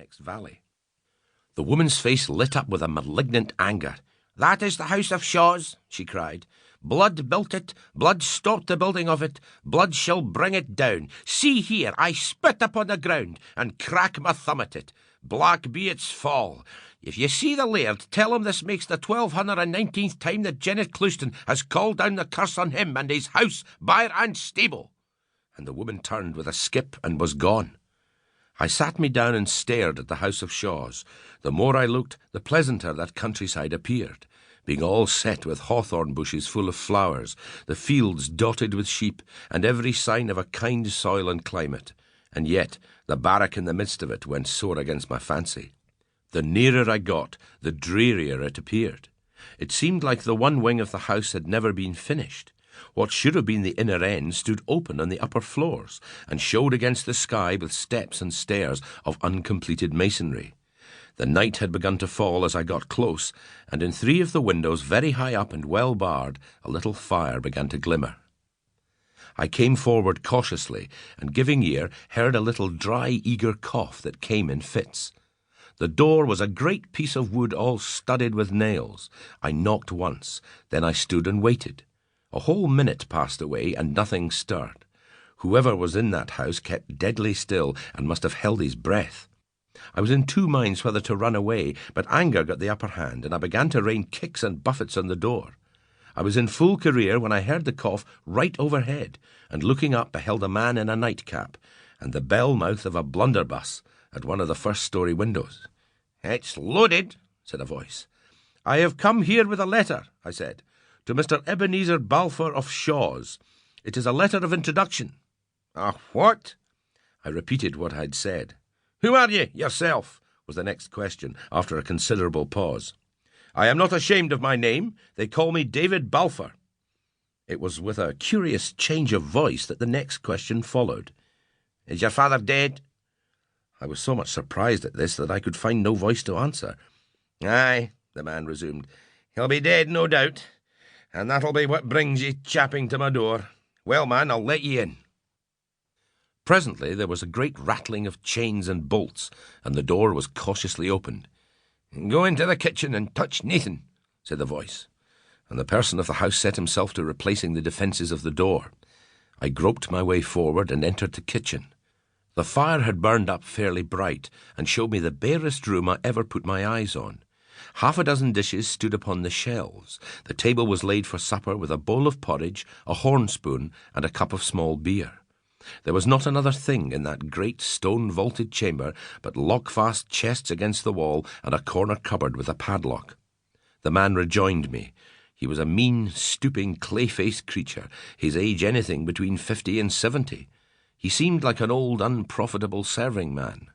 next valley. The woman's face lit up with a malignant anger. "That is the house of Shaw's," she cried. "Blood built it, blood stopped the building of it, blood shall bring it down. See here, I spit upon the ground, and crack my thumb at it. Black be its fall. If you see the laird, tell him this makes the 1219th time that Janet Clouston has called down the curse on him and his house, byre and stable." And the woman turned with a skip and was gone. I sat me down and stared at the house of Shaw's. The more I looked, the pleasanter that countryside appeared, being all set with hawthorn bushes full of flowers, the fields dotted with sheep, and every sign of a kind soil and climate. And yet the barrack in the midst of it went sore against my fancy. The nearer I got, the drearier it appeared. It seemed like the one wing of the house had never been finished. What should have been the inner end stood open on the upper floors, and showed against the sky with steps and stairs of uncompleted masonry. The night had begun to fall as I got close, and in 3 of the windows, very high up and well barred, a little fire began to glimmer. I came forward cautiously, and giving ear, heard a little dry, eager cough that came in fits. The door was a great piece of wood all studded with nails. I knocked once, then I stood and waited. A whole minute passed away, and nothing stirred. Whoever was in that house kept deadly still, and must have held his breath. I was in 2 minds whether to run away, but anger got the upper hand, and I began to rain kicks and buffets on the door. I was in full career when I heard the cough right overhead, and looking up beheld a man in a nightcap, and the bell mouth of a blunderbuss at one of the first-story windows. "It's loaded," said a voice. "I have come here with a letter," I said, "to Mr. Ebenezer Balfour of Shaw's. It is a letter of introduction." "A what?" I repeated what I had said. "Who are you, yourself?" was the next question, after a considerable pause. "I am not ashamed of my name. They call me David Balfour." It was with a curious change of voice that the next question followed. "Is your father dead?" I was so much surprised at this that I could find no voice to answer. "Aye," the man resumed, "he'll be dead, no doubt, and that'll be what brings ye chapping to my door. Well, man, I'll let ye in." Presently there was a great rattling of chains and bolts, and the door was cautiously opened. "Go into the kitchen and touch Nathan," said the voice, and the person of the house set himself to replacing the defences of the door. I groped my way forward and entered the kitchen. The fire had burned up fairly bright, and showed me the barest room I ever put my eyes on. 6 dishes stood upon the shelves. The table was laid for supper with a bowl of porridge, a horn-spoon, and a cup of small beer. There was not another thing in that great stone-vaulted chamber but lock-fast chests against the wall and a corner cupboard with a padlock. The man rejoined me. He was a mean, stooping, clay-faced creature, his age anything between 50 and 70. He seemed like an old, unprofitable serving man.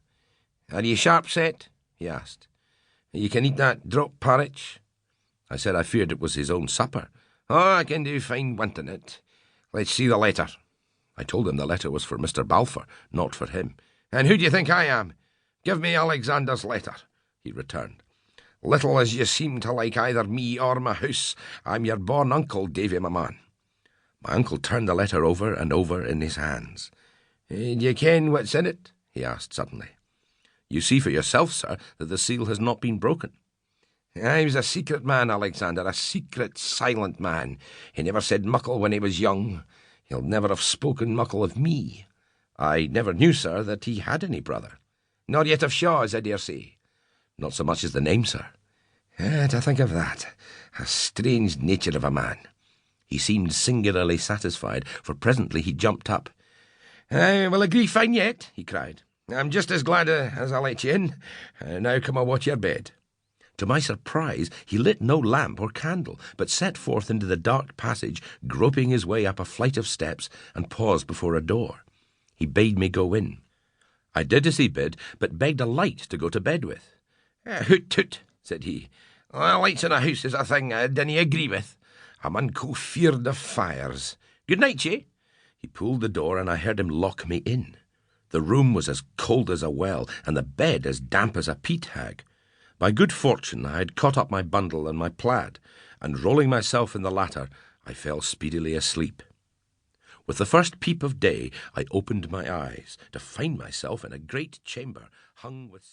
"Are ye sharp set?" he asked. "You can eat that drop porridge?" I said I feared it was his own supper. "Oh, I can do fine wanting it. Let's see the letter." I told him the letter was for Mr. Balfour, not for him. "And who do you think I am? Give me Alexander's letter," he returned. "Little as you seem to like either me or my house, I'm your born uncle, Davy, my man." My uncle turned the letter over and over in his hands. "Do you ken what's in it?" he asked suddenly. "You see for yourself, sir, that the seal has not been broken." "I was a secret man, Alexander, a secret, silent man. He never said muckle when he was young. He'll never have spoken muckle of me." "I never knew, sir, that he had any brother." "Nor yet of Shaw's, I dare say." "Not so much as the name, sir." To think of that. A strange nature of a man." He seemed singularly satisfied, for presently he jumped up. "I will agree fine yet," he cried. "I'm just as glad as I let you in. Now come and watch your bed." To my surprise, he lit no lamp or candle, but set forth into the dark passage, groping his way up a flight of steps, and paused before a door. He bade me go in. I did as he bid, but begged a light to go to bed with. "Hoot toot," said he. "Lights in a house is a thing I dinna agree with. I'm unco feared of fires. Good night, ye." He pulled the door, and I heard him lock me in. The room was as cold as a well, and the bed as damp as a peat hag. By good fortune I had caught up my bundle and my plaid, and rolling myself in the latter, I fell speedily asleep. With the first peep of day, I opened my eyes, to find myself in a great chamber hung with...